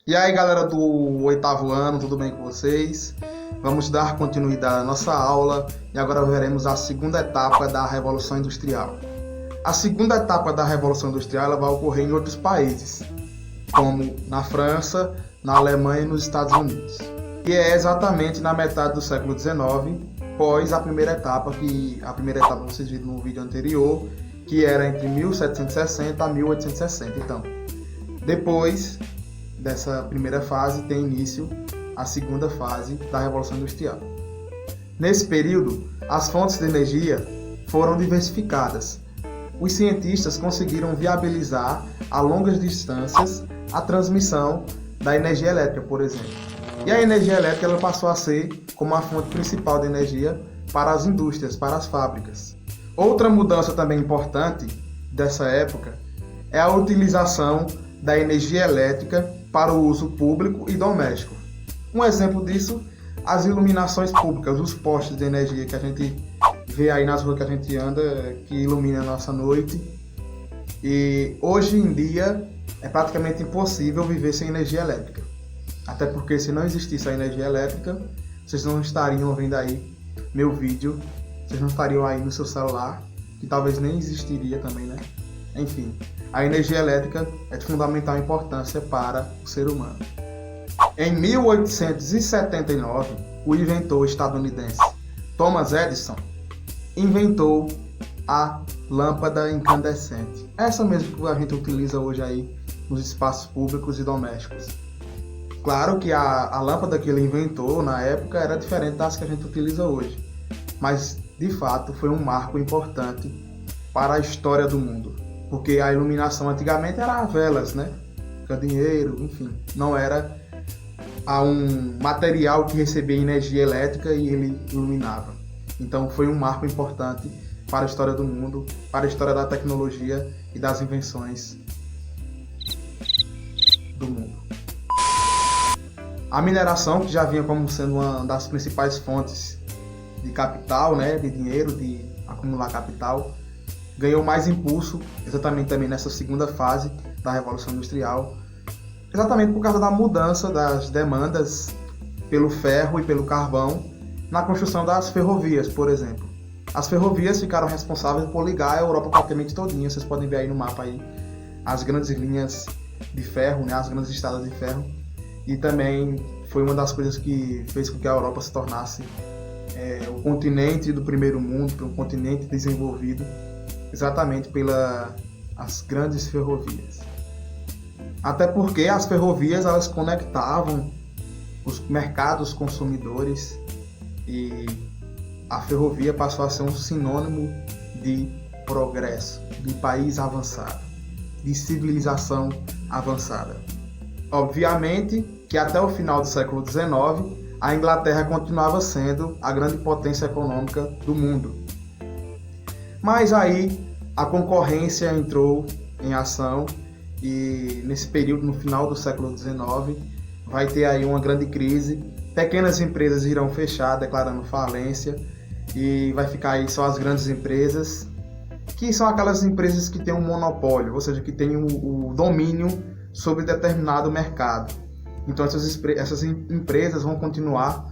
E aí, galera do oitavo ano, tudo bem com vocês? Vamos dar continuidade à nossa aula e agora veremos a segunda etapa da Revolução Industrial. A segunda etapa da Revolução Industrial ela vai ocorrer em outros países, como na França, na Alemanha e nos Estados Unidos. E é exatamente na metade do século XIX, pós a primeira etapa vocês viram no vídeo anterior, que era entre 1760 a 1860. Então, depois dessa primeira fase tem início a segunda fase da Revolução Industrial. Nesse período, as fontes de energia foram diversificadas. Os cientistas conseguiram viabilizar a longas distâncias a transmissão da energia elétrica, por exemplo. E a energia elétrica ela passou a ser como a fonte principal de energia para as indústrias, para as fábricas. Outra mudança também importante dessa época é a utilização da energia elétrica para o uso público e doméstico. Um exemplo disso, as iluminações públicas, os postes de energia que a gente vê aí nas ruas que a gente anda, que ilumina a nossa noite. E hoje em dia é praticamente impossível viver sem energia elétrica. Até porque se não existisse a energia elétrica, vocês não estariam vendo aí meu vídeo, vocês não estariam aí no seu celular, que talvez nem existiria também, né? Enfim, a energia elétrica é de fundamental importância para o ser humano. Em 1879, o inventor estadunidense Thomas Edison inventou a lâmpada incandescente. Essa mesmo que a gente utiliza hoje aí nos espaços públicos e domésticos. Claro que a lâmpada que ele inventou na época era diferente das que a gente utiliza hoje, mas de fato foi um marco importante para a história do mundo, porque a iluminação antigamente era velas, né? Candeeiro, enfim, não era um material que recebia energia elétrica e ele iluminava. Então foi um marco importante para a história do mundo, para a história da tecnologia e das invenções do mundo. A mineração, que já vinha como sendo uma das principais fontes de capital, né, de dinheiro, de acumular capital, ganhou mais impulso exatamente também nessa segunda fase da Revolução Industrial, exatamente por causa da mudança das demandas pelo ferro e pelo carvão na construção das ferrovias, por exemplo. As ferrovias ficaram responsáveis por ligar a Europa praticamente todinha. Vocês podem ver aí no mapa aí as grandes linhas de ferro, né, as grandes estradas de ferro. E também foi uma das coisas que fez com que a Europa se tornasse o continente do primeiro mundo, um continente desenvolvido, exatamente pelas grandes ferrovias. Até porque as ferrovias elas conectavam os mercados consumidores e a ferrovia passou a ser um sinônimo de progresso, de país avançado, de civilização avançada. Obviamente que até o final do século XIX, a Inglaterra continuava sendo a grande potência econômica do mundo. Mas aí a concorrência entrou em ação e nesse período, no final do século XIX, vai ter aí uma grande crise. Pequenas empresas irão fechar, declarando falência, e vai ficar aí só as grandes empresas, que são aquelas empresas que têm um monopólio, ou seja, que têm o domínio sobre determinado mercado. Então essas empresas vão continuar,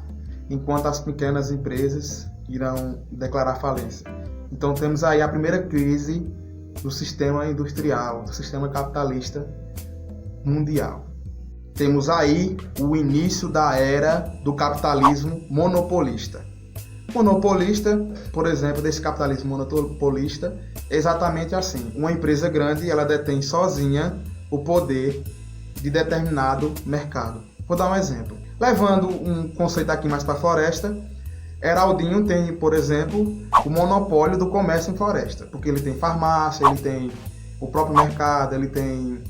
enquanto as pequenas empresas irão declarar falência. Então temos aí a primeira crise do sistema industrial, do sistema capitalista mundial. Temos aí o início da era do capitalismo monopolista. Monopolista, por exemplo, desse capitalismo monopolista, é exatamente assim. Uma empresa grande, ela detém sozinha o poder de determinado mercado. Vou dar um exemplo. Levando um conceito aqui mais para a floresta, Heraldinho tem, por exemplo, o monopólio do comércio em floresta, porque ele tem farmácia, ele tem o próprio mercado, ele tem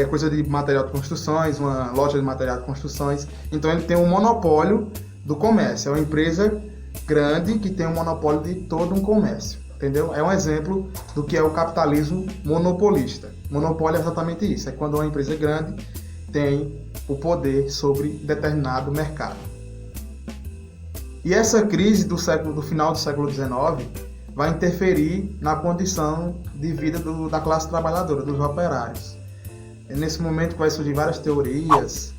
coisa de material de construções, uma loja de material de construções. Então ele tem um monopólio do comércio. É uma empresa grande que tem um monopólio de todo um comércio. Entendeu? É um exemplo do que é o capitalismo monopolista. Monopólio é exatamente isso. É quando uma empresa grande tem o poder sobre determinado mercado. E essa crise do final do século XIX vai interferir na condição de vida da classe trabalhadora, dos operários. É nesse momento que vai surgir várias teorias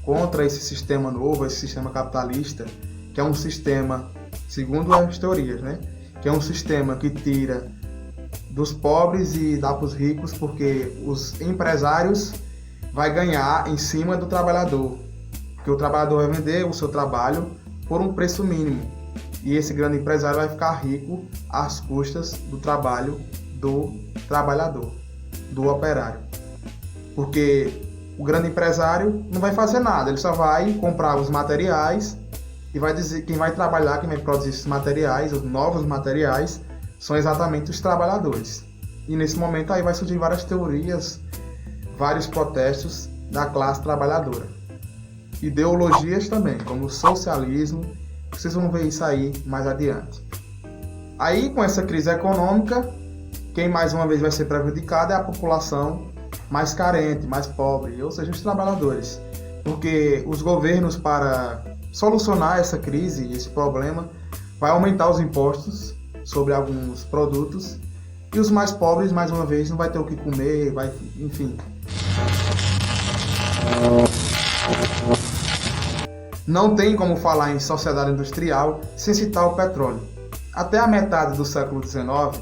contra esse sistema novo, esse sistema capitalista, que é um sistema, segundo as teorias, né? Que é um sistema que tira dos pobres e dá para os ricos, porque os empresários vai ganhar em cima do trabalhador, porque o trabalhador vai vender o seu trabalho por um preço mínimo, e esse grande empresário vai ficar rico às custas do trabalho do trabalhador, do operário, porque o grande empresário não vai fazer nada, ele só vai comprar os materiais e vai dizer quem vai trabalhar, quem vai produzir esses materiais, os novos materiais, são exatamente os trabalhadores. E nesse momento aí vai surgir várias teorias, vários protestos da classe trabalhadora. Ideologias também, como o socialismo, vocês vão ver isso aí mais adiante. Aí, com essa crise econômica, quem mais uma vez vai ser prejudicado é a população mais carente, mais pobre, ou seja, os trabalhadores. Porque os governos, para solucionar essa crise, esse problema, vai aumentar os impostos sobre alguns produtos, e os mais pobres, mais uma vez, não vai ter o que comer, enfim. Não tem como falar em sociedade industrial sem citar o petróleo. Até a metade do século XIX,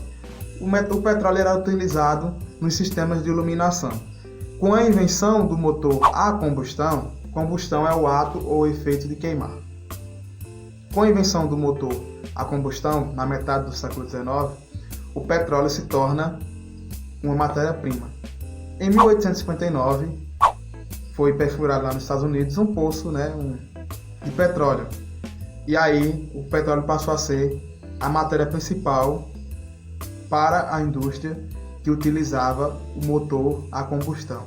o petróleo era utilizado nos sistemas de iluminação. Com a invenção do motor a combustão, combustão é o ato ou efeito de queimar. Com a invenção do motor a combustão, na metade do século XIX, o petróleo se torna uma matéria-prima. Em 1859, foi perfurado lá nos Estados Unidos um poço, de petróleo. E aí o petróleo passou a ser a matéria principal para a indústria que utilizava o motor a combustão.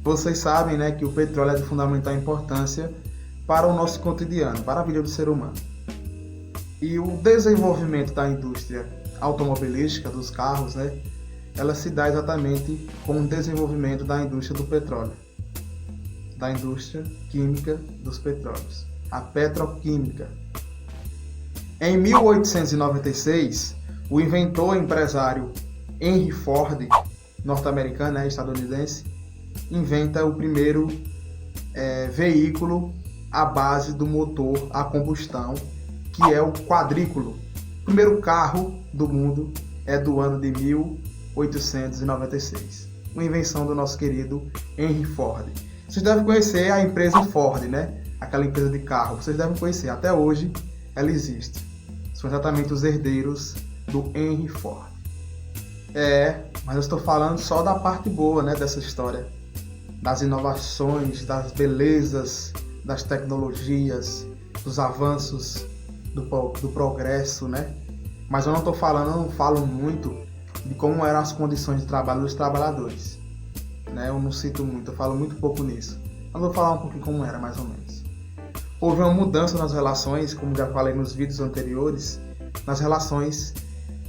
Vocês sabem, que o petróleo é de fundamental importância para o nosso cotidiano, para a vida do ser humano. E o desenvolvimento da indústria automobilística, dos carros, ela se dá exatamente com o desenvolvimento da indústria do petróleo, da indústria química dos petróleos, a petroquímica. Em 1896, o inventor e empresário Henry Ford, norte-americano, estadunidense, inventa o primeiro veículo à base do motor a combustão, que é o quadrículo. O primeiro carro do mundo é do ano de 1896. Uma invenção do nosso querido Henry Ford. Vocês devem conhecer a empresa Ford, aquela empresa de carro. Vocês devem conhecer, até hoje ela existe. São exatamente os herdeiros do Henry Ford. Mas eu estou falando só da parte boa, dessa história. Das inovações, das belezas, das tecnologias, dos avanços, do progresso, Mas eu não falo muito de como eram as condições de trabalho dos trabalhadores. Eu não cito muito, eu falo muito pouco nisso. Mas vou falar um pouquinho como era, mais ou menos. Houve uma mudança nas relações, como já falei nos vídeos anteriores, nas relações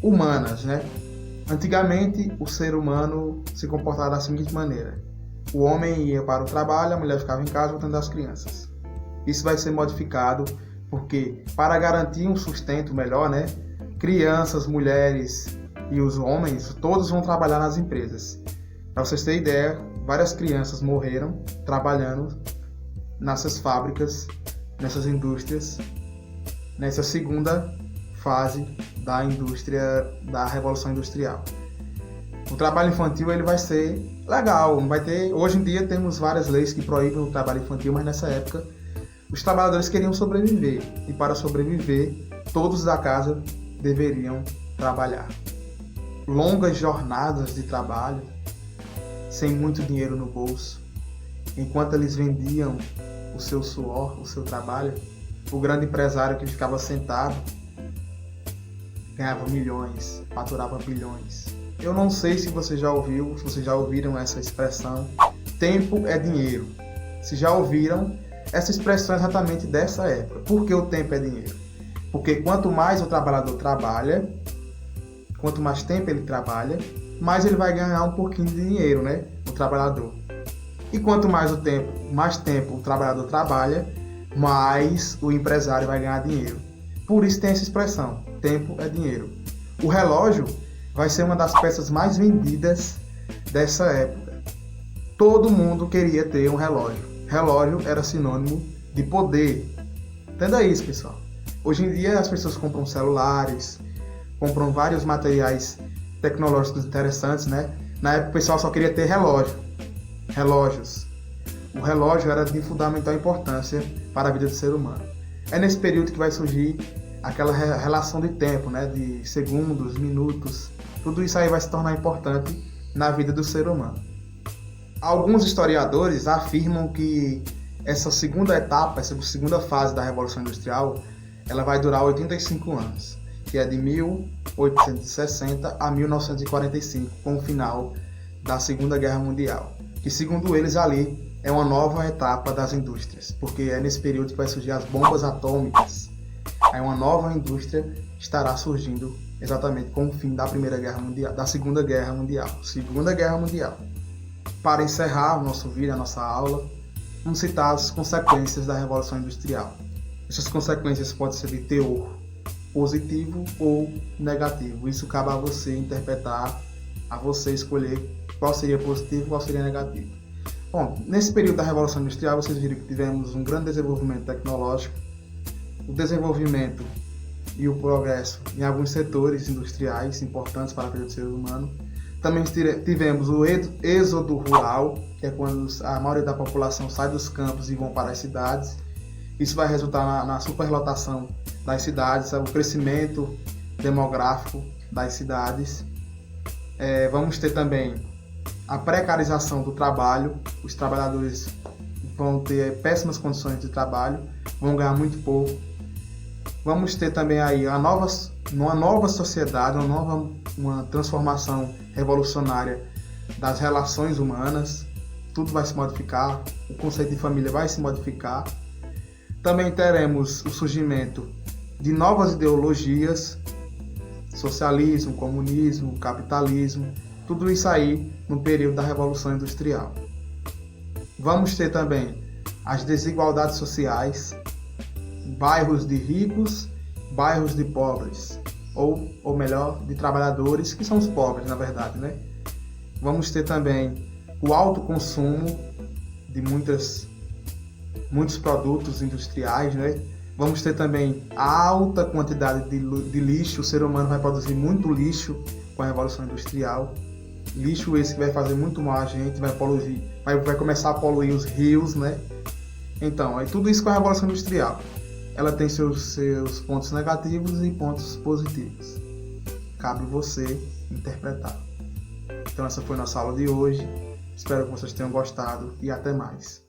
humanas, Antigamente, o ser humano se comportava da seguinte maneira. O homem ia para o trabalho, a mulher ficava em casa cuidando das crianças. Isso vai ser modificado porque, para garantir um sustento melhor, crianças, mulheres e os homens, todos vão trabalhar nas empresas. Para vocês terem ideia, várias crianças morreram trabalhando nessas fábricas, nessas indústrias, nessa segunda fase da indústria, da Revolução Industrial. O trabalho infantil ele vai ser legal, não vai ter. Hoje em dia temos várias leis que proíbem o trabalho infantil, mas nessa época os trabalhadores queriam sobreviver e para sobreviver todos da casa deveriam trabalhar. Longas jornadas de trabalho, sem muito dinheiro no bolso, enquanto eles vendiam o seu suor, o seu trabalho, o grande empresário que ficava sentado ganhava milhões, faturava bilhões. Eu não sei se você já ouviu, se vocês já ouviram essa expressão, tempo é dinheiro. Se já ouviram, essa expressão é exatamente dessa época. Por que o tempo é dinheiro? Porque quanto mais o trabalhador trabalha, quanto mais tempo ele trabalha, mais ele vai ganhar um pouquinho de dinheiro, o trabalhador. E quanto mais tempo o trabalhador trabalha, mais o empresário vai ganhar dinheiro. Por isso tem essa expressão, tempo é dinheiro. O relógio vai ser uma das peças mais vendidas dessa época. todo mundo queria ter um relógio. Relógio era sinônimo de poder. Entenda isso, pessoal. Hoje em dia as pessoas compram celulares, compram vários materiais tecnológicos interessantes, né? Na época o pessoal só queria ter relógios. O relógio era de fundamental importância para a vida do ser humano. É nesse período que vai surgir aquela relação de tempo, né? De segundos, minutos. Tudo isso aí vai se tornar importante na vida do ser humano. Alguns historiadores afirmam que essa segunda etapa, essa segunda fase da Revolução Industrial, ela vai durar 85 anos, que é de 1860 a 1945, com o final da Segunda Guerra Mundial, que segundo eles ali é uma nova etapa das indústrias, porque é nesse período que vai surgir as bombas atômicas. Aí uma nova indústria estará surgindo exatamente com o fim da Primeira Guerra Mundial, da Segunda Guerra Mundial. Segunda Guerra Mundial. Para encerrar o nosso vídeo, a nossa aula, vamos citar as consequências da Revolução Industrial. Essas consequências podem ser de teor positivo ou negativo. Isso cabe a você interpretar, a você escolher qual seria positivo e qual seria negativo. Bom, nesse período da Revolução Industrial, vocês viram que tivemos um grande desenvolvimento tecnológico, o desenvolvimento e o progresso em alguns setores industriais importantes para a vida do ser humano. Também tivemos o êxodo rural, que é quando a maioria da população sai dos campos e vão para as cidades. Isso vai resultar na superlotação das cidades, o crescimento demográfico das cidades. Vamos ter também a precarização do trabalho. Os trabalhadores vão ter péssimas condições de trabalho, vão ganhar muito pouco. Vamos ter também aí uma nova sociedade, uma transformação revolucionária das relações humanas. Tudo vai se modificar, o conceito de família vai se modificar. Também teremos o surgimento de novas ideologias, socialismo, comunismo, capitalismo, tudo isso aí no período da Revolução Industrial. Vamos ter também as desigualdades sociais, bairros de ricos, bairros de pobres, ou melhor, de trabalhadores, que são os pobres, na verdade, né? Vamos ter também o alto consumo de muitos produtos industriais, né? Vamos ter também a alta quantidade de lixo. O ser humano vai produzir muito lixo com a Revolução Industrial. Lixo esse que vai fazer muito mal a gente, vai começar a poluir os rios, né? Então, é tudo isso com a Revolução Industrial. Ela tem seus pontos negativos e pontos positivos. Cabe você interpretar. Então essa foi nossa aula de hoje. Espero que vocês tenham gostado e até mais.